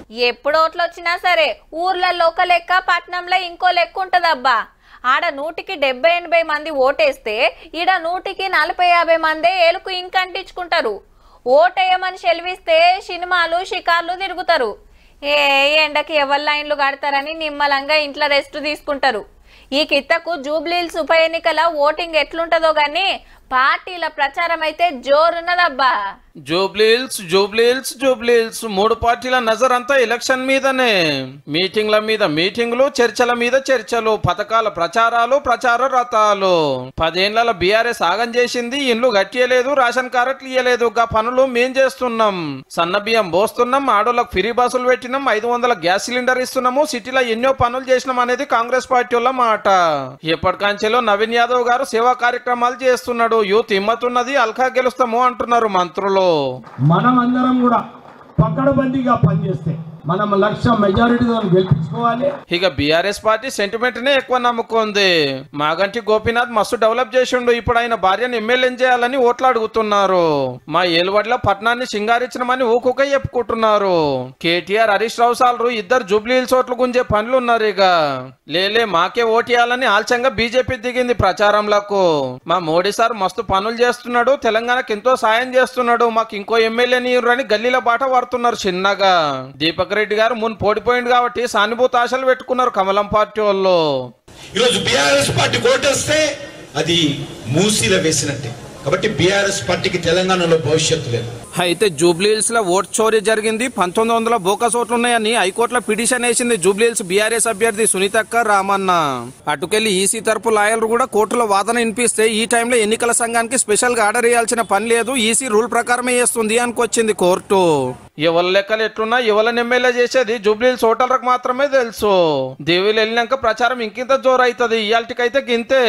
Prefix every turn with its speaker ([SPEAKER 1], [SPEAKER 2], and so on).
[SPEAKER 1] ఎప్పుడు ఓట్లు వచ్చినా సరే ఊర్లలో ఒక లెక్క పట్నంలో ఇంకో లెక్క ఉంటదబ్బా. ఆడ 100-70-80 మంది ఓటేస్తే ఈడ 100-40-50 మందే ఏలుకు ఇంకంటించుకుంటారు. ఓటేయమని సెలవిస్తే సినిమాలు షికార్లు తిరుగుతారు. ఎండకి ఎవరి లైన్లు కడతారని నిమ్మలంగా ఇంట్లో రెస్ట్ తీసుకుంటారు. ఈ కిత్తకు జూబ్లీహిల్స్ ఉప ఎన్నికల ఓటింగ్ ఎట్లుంటదో గానీ పార్టీల ప్రచారం అయితే జోరున్నదబ్బా.
[SPEAKER 2] జూబ్లీహిల్స్ 3 పార్టీల నజర్ అంతా ఎలక్షన్ మీదనే. మీటింగ్ల మీద మీటింగ్లు, చర్చల మీద చర్చలు, పథకాల ప్రచార రథాలు. 10 ఏళ్ల బీఆర్ఎస్ ఆగం చేసింది. ఇండ్లు గట్టియలేదు, రేషన్ కార్డులు ఇయ్యలేదు. గా పనులు మేం చేస్తున్నాం. సన్న బియ్యం పోస్తున్నాం, ఆడోళ్ళకు ఫ్రీ బస్సులు పెట్టినాం, 500 గ్యాస్ సిలిండర్ ఇస్తున్నాము, సిటీలో ఎన్నో పనులు చేసినాం అనేది కాంగ్రెస్ పార్టీ వాళ్ళ మాట. ఎప్పటికాంచెలో నవీన్ యాదవ్ గారు సేవా కార్యక్రమాలు చేస్తున్నాడు. యూత్ హిమ్మతున్నది, అల్కా గెలుస్తాము అంటున్నారు మంత్రులు.
[SPEAKER 3] మనమందరం కూడా పకడ్బందీగా పనిచేస్తే మనం లక్ష్యం మెజారిటీతో గెలిపించుకోవాలి.
[SPEAKER 2] ఇక బీఆర్ఎస్ పార్టీ సెంటిమెంట్ నే ఎక్కువ నమ్ముకుంది. మాగంటి గోపీనాథ్ మస్తు డెవలప్ చేసిండు. ఇప్పుడు ఆయన భార్యను ఎమ్మెల్యే చేయాలని ఓట్లు అడుగుతున్నారు. మా ఏలువడిలో పట్టణాన్ని సింగారించమని ఊకుక చెప్పుకుంటున్నారు. కేటీఆర్, హరీష్ రావు సాల్రు ఇద్దరు జూబ్లీహిల్స్ ఓట్లు గుంజే పనులు ఉన్నారు. ఇక లేలే మాకే ఓటేయాలని ఆల్చంగా బీజేపీ దిగింది ప్రచారంలకు. మా మోడీ సార్ మస్తు పనులు చేస్తున్నాడు, తెలంగాణకు ఎంతో సాయం చేస్తున్నాడు, మాకు ఇంకో ఎమ్మెల్యే నీరు గల్లీల బాట పడుతున్నారు చిన్నగా. దీపక్ రెడ్డి గారు మున్ పోడిపోయింది కాబట్టి సానుభూతి ఆశలు పెట్టుకున్నారు కమలం పార్టీ వాళ్ళు.
[SPEAKER 4] ఈరోజు బీఆర్ఎస్ పార్టీ ఓటేస్తే అది మూసీలో వేసినట్టే. కాబట్టి బీఆర్ఎస్ పార్టీకి తెలంగాణలో భవిష్యత్తు లేదు.
[SPEAKER 2] అయితే జూబ్లీహిల్స్ లో ఓట్ చోరీ జరిగింది. 1900 బోకస్ ఓట్లు ఉన్నాయని హైకోర్టులో పిటిషన్ వేసింది జూబ్లీహిల్స్ బీఆర్ఎస్ అభ్యర్థి సునీతక్క రామన్న. అటుకెళ్లి ఈసీ తరపు లాయర్లు కూడా కోర్టులో వాదన వినిపిస్తే ఈ టైంలో ఎన్నికల సంఘానికి స్పెషల్ గా ఆర్డర్ ఇవ్వాల్సిన పని లేదు, ఈసీ రూల్ ప్రకారమే చేస్తుంది అనుకొచ్చింది కోర్టు. ఎవరి లెక్కలు ఎట్లున్నా ఎవరిని ఎమ్మెల్యే చేసేది జూబ్లీహిల్స్ ఓటర్లకు మాత్రమే తెలుసు. దేవుళ్ళు వెళ్ళినాక ప్రచారం ఇంకింత జోరు అవుతుంది. ఇయాల్టికైతే గింతే.